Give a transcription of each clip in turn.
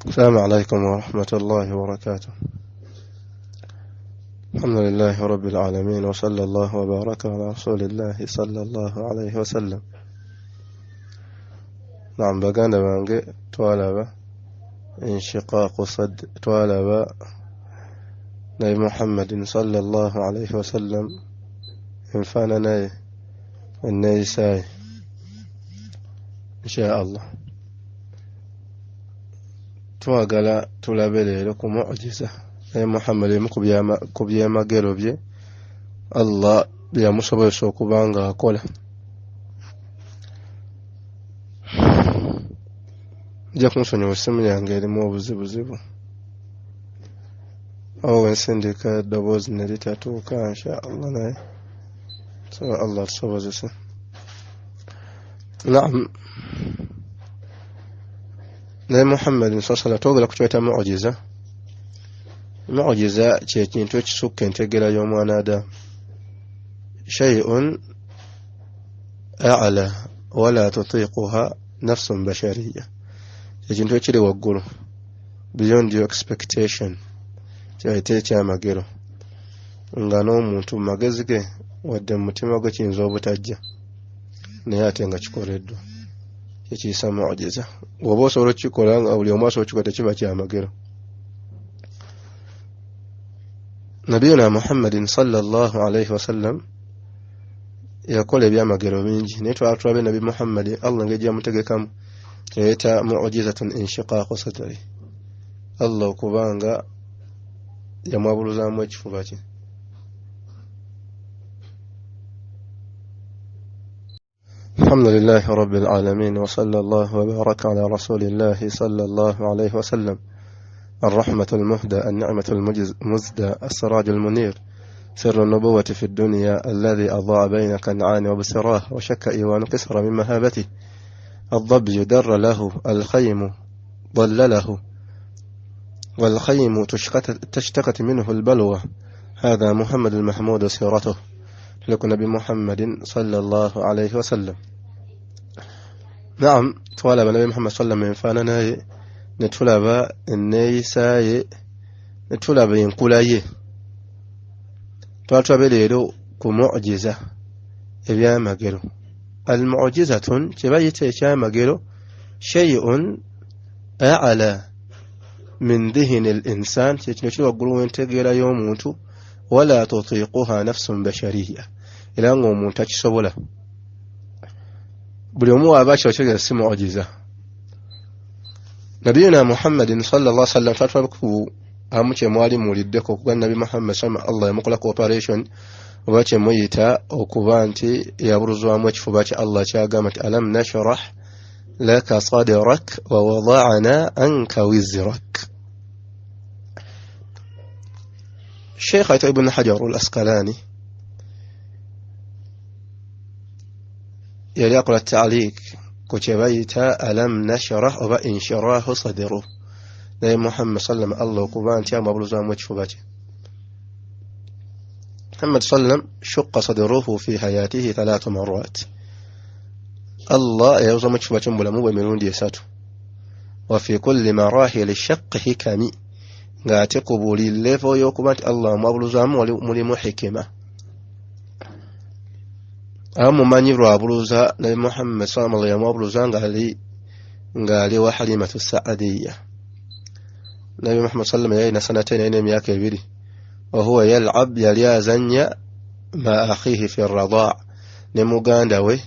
السلام عليكم ورحمة الله وبركاته. الحمد لله رب العالمين، وصلى الله وبارك على رسول الله صلى الله عليه وسلم. نعم، بقانا بانجي توالبا انشقاق صد توالبا نبي محمد صلى الله عليه وسلم انفانا النيساي إن شاء الله. twagala tulabe leero ku mu'jiza naye Muhammad ku byamagero bye Allah byamusobozesa okuba nga akola. Nja kunsonyiwa essimu yange erimu obuzibuzibu, awo wensindika eddoboozi ne litatuuka insha Allah, naye saba Allah tusobozese. Naam, naye Muhammad sallallahu twogera ku kyeta mu'jiza. Mu'jiza kye kintu ekisukka entegera y'omwana Adamu, shay'un a'la wala tutiquha nafsun bashariyya, ekintu ekiri waggulu beyond your expectation, kyayita ekyamagero nga n'omuntu mu magezi ge wadde mu mutima gwe kiyinza obutajja, naye ate nga kikoleddwa, ekiyisa mu'jiza. Bw'oba osobola okukikola nga buli omu asobola okukikola tekiba kyamagero. Nabiyuna Muhammadin sallallahu alayhi wasallam yakola ebyamagero bingi, naye tulabe Nabi Muhammad Allah ng'ejja mutegekamu kyayita mu'jizatun inshiqaqu sadri, Allah okubanga yamwabuluzaamu ekifuba kye. الحمد لله رب العالمين، وصلى الله وبارك على رسول الله صلى الله عليه وسلم، الرحمة المهدى، النعمة المزدى، السراج المنير، سر النبوة في الدنيا الذي أضاء بين كنعان وبصراه وشك إيوان قسر من مهابته، الضبي در له، الخيم ضلله، والخيم تشتقت منه البلوى. هذا محمد المحمود سيرته، لكن نبي محمد صلى الله عليه وسلم. نعم، طالب نبي محمد صلى الله عليه وسلم فاننا نتولب النيساي نتولب ينقلاي طالب ليرو كمعجزة إبيا مغيرو. المعجزة تبايت إشياء مغيرو شيء أعلى من ذهن الإنسان، تنشلو قلوين تغير يوموتو ولا تطيقها نفس بشرية إلى أنه منتج سبوله. باليوم أباشر شيء اسمه معجزة. نبينا محمد صلى الله عليه وسلم فتركوا أمشي موالي مولدكو كان نبي محمد صلى الله عليه وسلم operation وباتي ميتا وكوبانتي يبرزوا أموش فباتي الله شاقامت ألم نشرح لك صدرك ووضعنا عنك وزرك. الشيخ ابن حجر الأسقلاني يقول التعليق كتبيت ألم نشرح وإنشراه صدره، نبي محمد صلى الله عليه وسلم الله كبان تيام أبرزان وجفباته. محمد صلى الله عليه وسلم شق صدره في حياته 3 مرات، الله يوزم وجفباته بلمو بمنون ديساته، وفي كل مراحل الشق حكمي ngate kubuli level yokubanti Allah mwabuluzamu mulimu hikima. Amumanyi lwabuluza nabi Muhammad sallallahu alayhi mwabuluza ngali wa Halimatu Saadiyya. Nabi Muhammad sallallahu alayhi sanatayn ina myaka 2 wa huwa yal'ab yalizanya ma akhihi fi ar-radaa, ne muganda we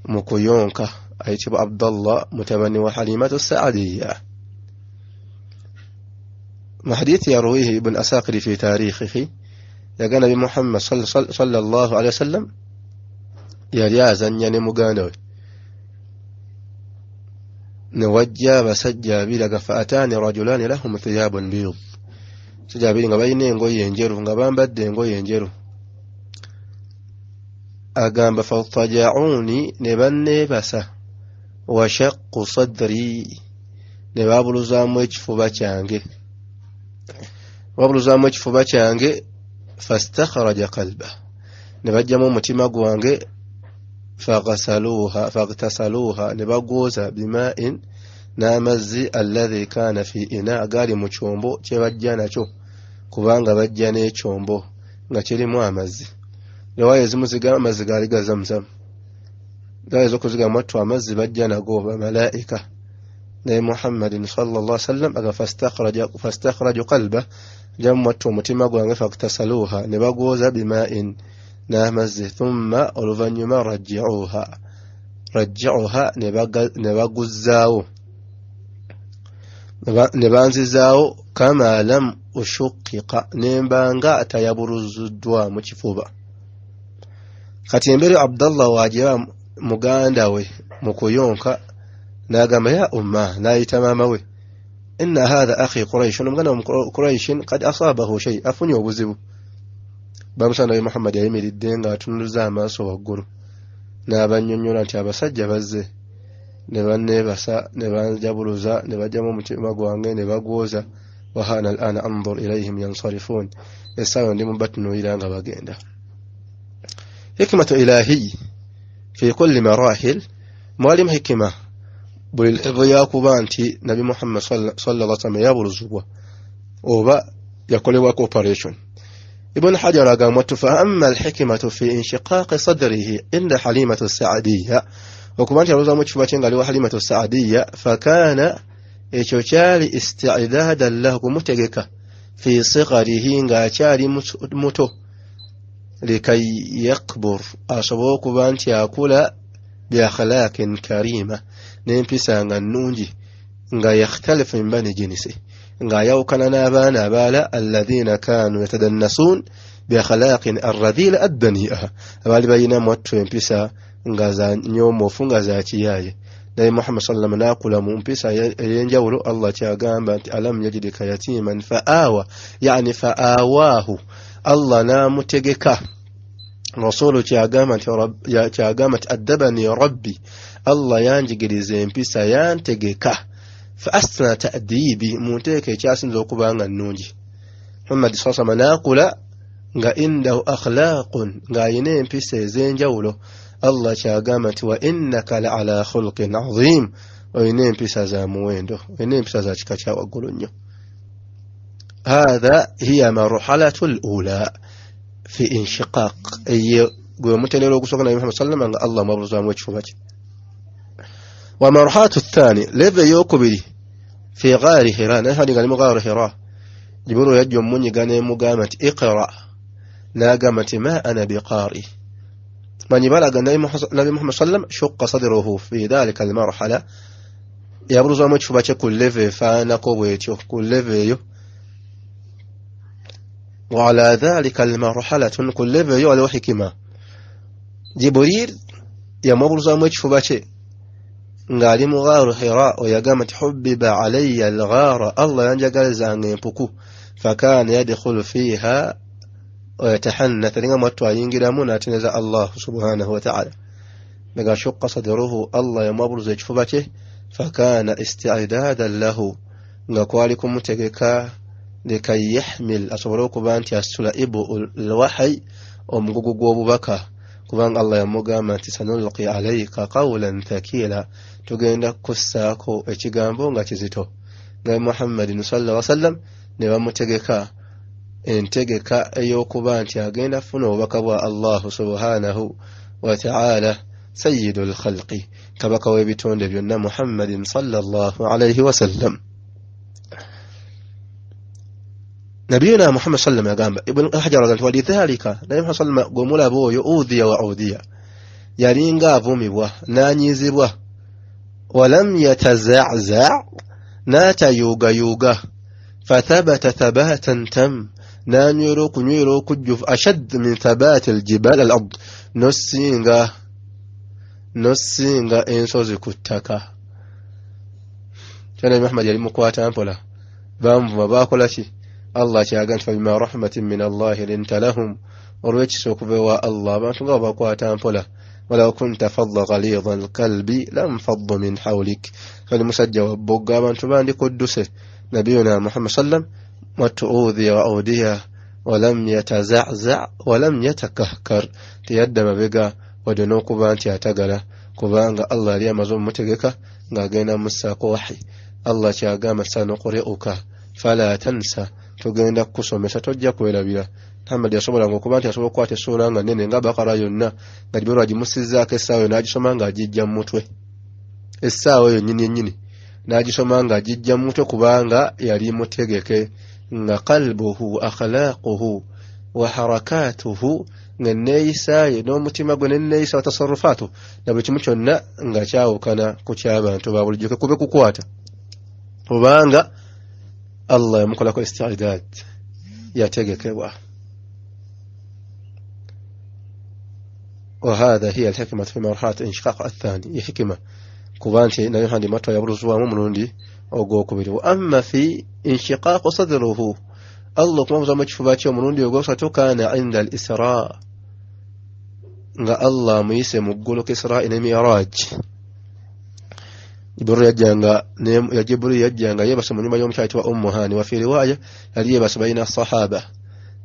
mukuyonka ayitibwa Abdullah mutabani wa Halimatu Saadiyya. حديث يرويه ابن أساقر في تاريخه يقول نبي محمد صلى الله عليه وسلم يريازا يعني مقانوي نوجى وسجى بلغ فأتاني رجلان لهم ثياب بيض سجابين غبيني نغوي ينجرو غبان بدي نغوي ينجرو أقام فاضطجعوني نبني بسا وشق صدري نبابل زامو يجفو بچانجي wabuluzamu ekifuba kyange fastakhraja qalba, ne bajjamu omutima gwange fagtasaluha ne bagwoza bima'in n'amazzi alladhi kana fi ina agali mu kyombo kye bajja nakyo kubanga bajja n'ekyombo nga kirimu amazzi. Riwaya ezimu zigamba amazzi gaali ga Zamzam, gayinza okuzigamba mwattu amazzi bajja nago bamalaika. Naye Muhammadin sallallahu alaihi wasallam aga fastakhraju qalba, jamu mwattu omutima gwange faktasaluha, ne bagwoza bima'in n'amazzi, thumma oluvannyuma rajja'uha ne baguzzaawo ne banzizaawo kama lam ushuqiqa, nembanga atayaburuzuddwa mu kifuba. Kati embere Abdallah wajiba muganda we mu kuyonka n'agamba ya umma, n'ayita maama we, inna hadha akhi Quraysh, omuganda wa Quraysh qad asabahu shay, afunye obuzibu. Bamusanga nabi Muhammad yayimiridde nga atunuza amaaso waggulu, n'abannyonnyola nti abasajja bazze, ne banneebasa ne banjabuluza ne bajjamu omutima gwange ne bagwoza. Wahana al'ana anzur ilayhim yansarifun, essaawa ndimu batunuulira nga bagenda. Hikmatu ilahi fi kulli marahil, mwalimu hikima buli levo yakuba nti Nabi Muhammad sallallahu alaihi wasallam yabuluzibwa oba yakolebwako operation. Ibn Hajar agamba fa amma al-hikmatu fi inshiqaqi sadrihi inda Halimatu as-Sa'diyya, okuba nti yabuzamu ekifuba kye ng'aliwo Halimatu as-Sa'diyya, fakana ekyo kyali isti'dadan lahu, kumutegeka fi sigharihi ng'akyali muto, likay yakbur, asobola okuba nti akula bi akhlaqin karima, n'empisa nga nnungi, nga yakhtalifu min bani jinsi, ng'ayawukana n'abaana abaala alladhina kanu yatadannasun bi akhlaqin arradhila addani'ah, abaali balina mwattu empisa nga za nyoomoofu nga za kiyaaye. Naye Muhammad sallallahu alaihi wasallam n'akula mu mpisa ey'enjawulo. Allah kyagamba nti alam yajidika yatiman fa'awa, yani fa'awahu, Allah n'amutegeka. Rasulu kyagamba nti addabani rabbi, Allah yanjigiriza empisa, yantegeka. Fa asna ta'dibi, munteeka ekyasinza okuba nga nnungi. Muhammad sallallahu alaihi wasallam n'akula nga indahu akhlaqun, ng'ayina empisa ez'enjawulo. Allah kyagamba nti wa innaka la ala khulqin azim, oyina empisa za muwendo, oyina empisa za kika kya waggulu nnyo. Hadha hiya marhalatu al-ula fi inshiqaq, eyo gwe mutenero ogusooka Nabi Muhammad sallallahu alaihi wasallam nga Allah mwabuluzaamu ekifuba kye. Wa marhalatu athani, leve eyokubiri fi ghari Hira, naye hadi ngali mu ghari Hira, Jibril yajja omunyiga n'emugamba nti iqra, n'agamba nti ma ana biqari. من يبلغ النبي محمد صلى الله عليه وسلم شق صدره في ذلك المرحلة يبرز ما تشوف بچه كل لفه فانقوبيتو كل لفه. وعلى ذلك المرحلة كل لفه على حكمة. جبريل يمبرز ما تشوف بچه ngali mu gharu Hira oyagamba nti hubbiba alayya al-ghara, Allah yanjagaliza ng'empuku, fakana yadkhulu fiha ويتحنث لما توينجرامو ناتنزا الله سبحانه وتعالى. لقى شق صدره الله يمبرز يجفبته، فكان استعدادا له نقوالكم متقكا لكي يحمل أصبروك بانتي السلائب الوحي ومقوقو بكا كبان الله يمقام سنلقي عليك قولا ثقيلا تقين كساكو اتشغامبو ناتزيتو. قال محمد صلى الله عليه وسلم نبا متقكا entegeka ey'okuba nti agenda funa obubaka bwa Allah subhanahu wa ta'ala sayyidul khalqi, kabaka w'ebitonde byonna Muhammadin sallallahu alayhi wa sallam. Nabiyuna Muhammad sallallahu agamba, Ibn Hajar agamba walidhalika naye Muhammad sallallahu gomulaba oyo udhiya wa udhiya, yalinga avumibwa n'anyiizibwa, walam yataza'za, n'atayuugayuuga, fathabata thabatan tam, نانيرو كنيرو كجف أشد من ثبات الجبال الأرض، نسينغا إنسوزي كتاكا. كان محمد يلي مقواتا أمبولا بامفما باكولاشي الله شاقانت فبما رحمة من الله لنت لهم ورويتش سوكبوا الله بامفما باكواتا أمبولا ولو كنت فض غليظ القلب لم فض من حولك. فالمسجى وبقى بامفما دي قدسه نبينا محمد صلى الله عليه وسلم وتؤذي وأوديها ولم يتزعزع ولم يتكهكر، تيدم بقى ودنوك بانتي أتقل kubanga Allah yali amaze omutegeka ng'agenda mussaako wahi. Allah kyagamba sanuqri'uka fala tansa, tugenda kukusomesa tojja kwerabira. Muhammad yasobolanga okuba nti asobola okukwata essuula nga nnene nga Bakara yonna nga Jibril agimusizzaako essaawa yo n'agisoma ng'agijja mu mutwe. Essaawa eyo nnyini n'agisoma ng'agijja mu mutwe kubanga yali mutegeke nga qalbuhu akhlaaquhu wa harakatuhu, nga neeyisaaye n'omutima gwe nenneeyisa watasarrufaatu na buli kimu kyonna nga kyawukana ku ky'abantu ba bulijjo kube kukwata kubanga Allah yamukolako isti'daad, yategekebwa. وهذا هي الحكمة في مرحلة الانشقاق الثاني، حكمة كوبانتي نبي محمد متى يبرزوا ممنوندي ogwokubiri. Wa amma fi inshiqaq sadruhu, Allah kuma muzama kifuba kyo mulundi ogwosatu kana inda al-isra, nga Allah muyise mu ggulu Isra ne Mi'raj. Jibril yajjanga yebasa mu nyumba y'omukyala wa Ummu Hani, wa fi riwaya yali yebasa bayina sahaba.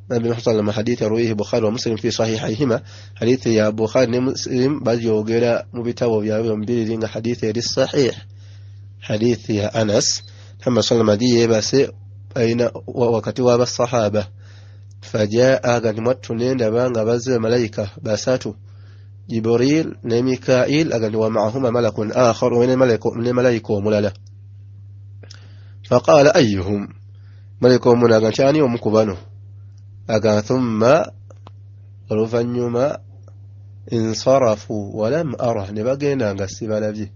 Nabi Muhammad sallallahu alaihi hadith yaruwihi Bukhari wa Muslim fi sahihayhima, hadith ya Bukhari ne Muslim bagyogera mu bitabo byabwe mbiri nga hadith yali sahih, hadith ya Anas. Muhammad sallallahu alaihi yebase aina wakati wa basahaba, fajaa agandi tunenda banga bazze malaika basatu, Jibril ne Mikail agandi wa ma'ahuma malakun akhar wa ne malaika omulala. Faqala ayyuhum, malaika omulala agandi ani omukubano, aga thumma oluvanyuma insarafu wa lam ara, ne bagenda nga sibalabye.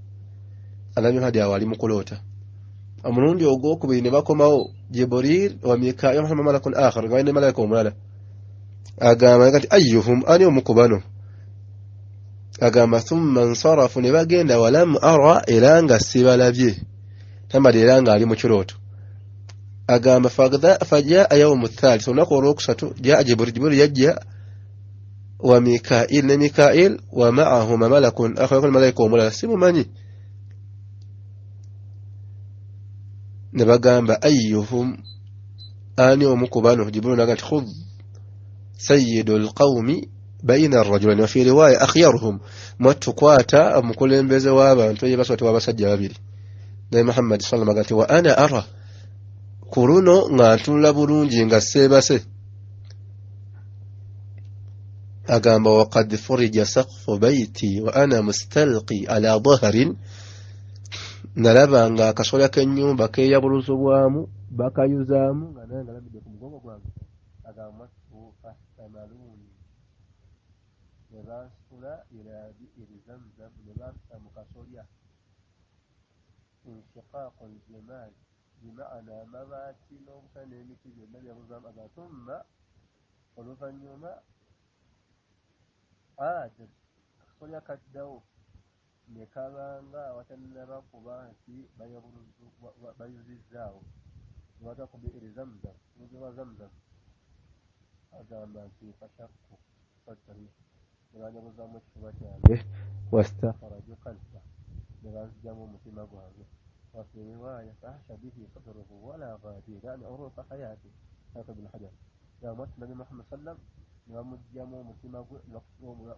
Alabi hadi awali mukulota. Omulundi ogwokubiri ne bakomawo Jibril wa Mikail wa malakun akhar wa ne malaika omulala. Agamba kati ayyuhum, ani omukubano, agamba thumma insarafu, ne bagenda wa lam ara, era nga sibalabye, tamali era nga ali mu kirooto. Agamba fajaa yawmu thalith, olunaku olwokusatu jaa Jibril yajja wa Mikail ne Mikail wa ma'ahuma malakun akhar, malaika omulala simumanyi. Ne bagamba ayyuhum, ani omukubano, Jibril nagati khudh sayyidul qawmi bayna ar-rajulayn, wa fi riwaya akhyaruhum, matukwata omukulembeze w'abantu yebasatu w'abasajja babiri. Nabi Muhammad sallallahu alaihi wasallam wa ana ara, kuruno nga ntunula bulungi nga seebase. Agamba waqad furija saqfu bayti wa ana mustalqi ala dhahrin, nalaba nga akasolya k'ennyumba keeyabuluzibwamu bakayuzaamu nga naye ngalabidde ku mugongo gwange. Agamba fahtamaluni, ne bansula ila bi'iri Zamzam, ne bansuka mu kasolya. Inshiqaaqu al-jamal bima'ana amabaati n'obusana n'emiti byonna byabuzaamu. Aga thumma oluvanyuma akasolya kaddawo ne kabanga awatannaba kuba nti bayuzizzaawo, ne bataku bi'iri Zamzam, muzi wa Zamzam. Agamba nti fashakku sadri, ne banjabuzaamu ekifuba kyange, wastakhraju qalba, ne banzigyamu omutima gwange. وفي رواية فحش به صدره ولا غادي لأن أروف حياتي هذا ابن حجر. يا مسلم محمد صلى الله عليه وسلم ومجمو مسلم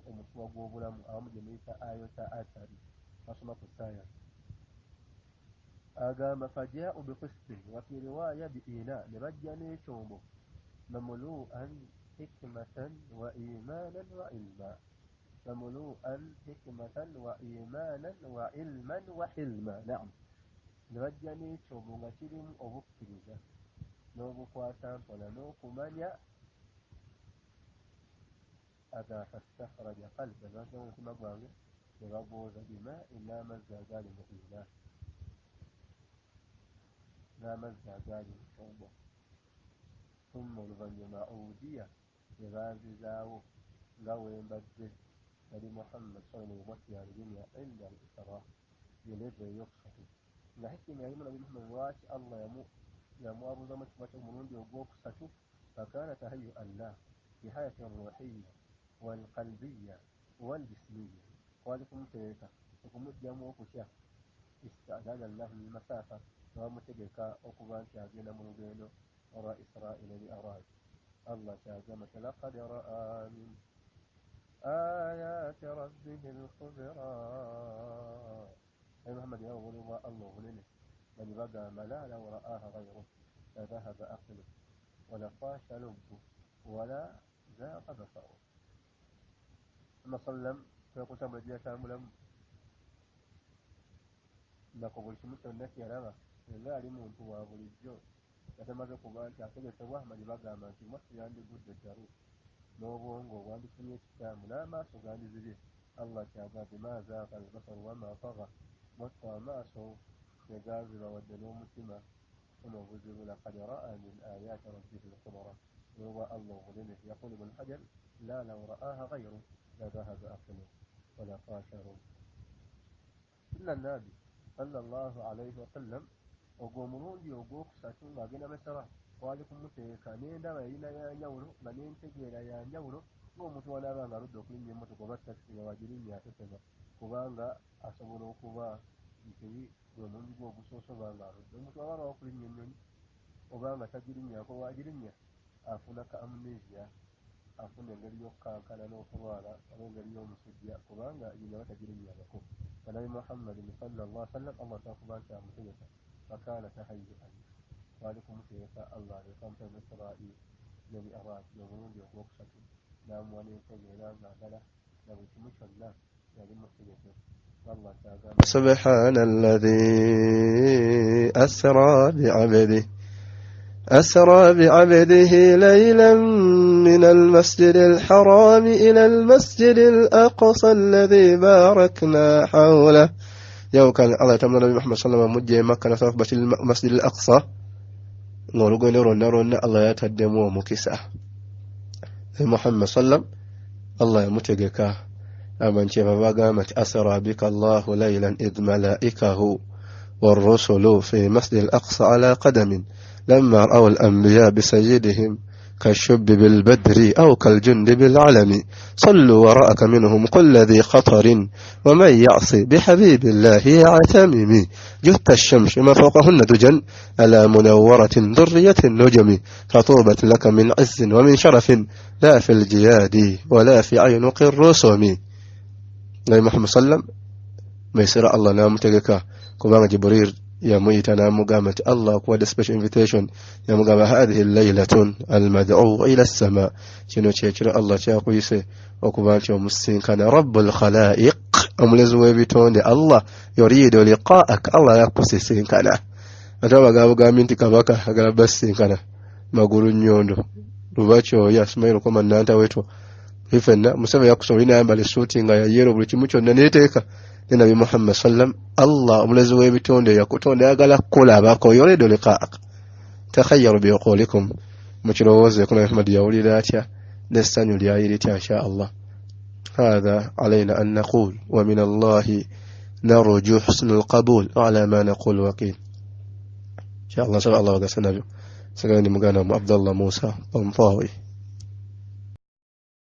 ومسوى بلام ومجميت آية آتاري أصمت السايا. أقام فجاء بقسط، وفي رواية بإيناء لرجني شومه مملوءا حكمة وإيمانا وعلما، مملوءا حكمة وإيمانا وعلما وحلما. نعم، nibajjani ekyobo nga kirimu obukkiriza n'obukwata mpola n'okumanya. Aga fastakhraja qalba, ne omutima gwange ne bagwoza bimaa'i, n'amazzi agaali mu ina, n'amazzi agaali mu kyombo. Thumma oluvanyuma udiya, ne banzizaawo nga wembadde nali Muhammad sallallahu alaihi wasallam inda al-Isra, yeleve eyokusatu. Nga hikima yalimu Nabi Muhammad lwaki Allah yamwabuzamu ekifuba ky'omulundi ogwokusatu. Fakana tahayyu'an lahu bihayati ruhiyya walqalbiyya waljismiyya, kwali kumuteeka okumuggyamu okutya ista'dadan lahu lilmasaafa, nebamutegeka okuba nti agenda mu lugendo olwa Isra ila Mi'raj. Allah kyagamba laqad ra'a min آيات ربه الكبرى أي محمد يقول الله لنا من بقى ملا لو رآها غيره لذهب أقله ولفاش لبه ولا ذاق بصره ثم صلى فيقول تم رجيا كاملا nakobuli kimu kyonna kyalaba nga ali muntu wa bulijjo yatamaze kuba nti ategekebwa mali bagamba nti mwasi yandigudde ddalu n'obwongo obwandifunye ekikyamu n'amaaso gandizibye allah kyagambye maazaaka albasaru wama taga mwattu amaaso tegaziba wadde n'omutima funa obuzibu lakad raa min ayati rabbihi lkubra olwa allah obunene yaqulu ibn hajar la law raaha gayru ladahaba aqlu wala fasharu illa nabi sallallahu alayhi wasallam ogwo omulundi ogwokusatu ng'agenda masaba wali kumuteeka n'endaba yalina yanjawulo nga n'entegeera yanjawulo ng'omuntu wanaaba nga aludde okulinnya emmotoka oba takisi nga wagirinnya atesema kubanga asobola okuba nti gwe mulundi gwe ogusoose oba nga aludde omuntu waba wakulinnya ennyonyi oba nga tagirinnyako wagirinnya afuna ka amnesia afuna engeri y'okukankana n'okulwala oba engeri y'omusujja kubanga yina batagirinnyangako nabi muhammadin sallallahu alaihi wasallam allah takuba nti amutegeka fakana tahayyan wali kumuteeka allah alekamutaa israil nemi araki omulundi ogwokusatu namuwa n'entegeera ng'agala na buli kimu kyonna yali mutegeke allah kyagamba subhana alladhi أسرى بعبده ليلا من المسجد الحرام إلى المسجد الأقصى الذي باركنا حوله يوم كان الله يتمنى النبي محمد صلى الله عليه وسلم مجي مكة نصف المسجد الأقصى نقول نرون الله يتدمو مكسا محمد صلى الله عليه وسلم الله يمتقك أمن شفا وقامت أسرى بك الله ليلا إذ ملائكه والرسل في مسجد الأقصى على قدم لما رأوا الأنبياء بسيدهم كالشب بالبدر أو كالجند بالعلم صلوا وراءك منهم كل ذي خطر ومن يعصي بحبيب الله يعتمم جث الشمس ما فوقهن دجا على منورة ذرية النجم فطوبت لك من عز ومن شرف لا في الجياد ولا في عنق الرسم نبي محمد صلى الله عليه وسلم ما يسرع الله نام تجكا كما جبريل يا ميتنا مقامة الله قوة special invitation يا مقامة هذه الليلة المدعو إلى السماء شنو تشير الله تشاقويسي وكمان شو مسين كان رب الخلائق أملزوا بيتون الله يريد لقاءك الله يقصي سين كان أتابع قامين تكاباكا أقرب بس سين كان ما قولوا نيوندو رباتشو يا سميرو كما نانتا ويتو ifenna musaba yakusomina yambale suti nga yayero buli kimu kyonna neteeka nabi muhammad sallam allah omulazi w'ebitonde yakutonde yagala kukulabako yoledo liqaak takhayyaru biqaulikum mukirowooze kuna muhammad yawulira atya nessanyu lyayiri litya insha allah هذا علينا أن نقول ومن الله نرجو حسن القبول وعلى ما نقول وكيل إن شاء الله سبحانه الله وقسنا سقاني مقانا عبد الله موسى طنطاوي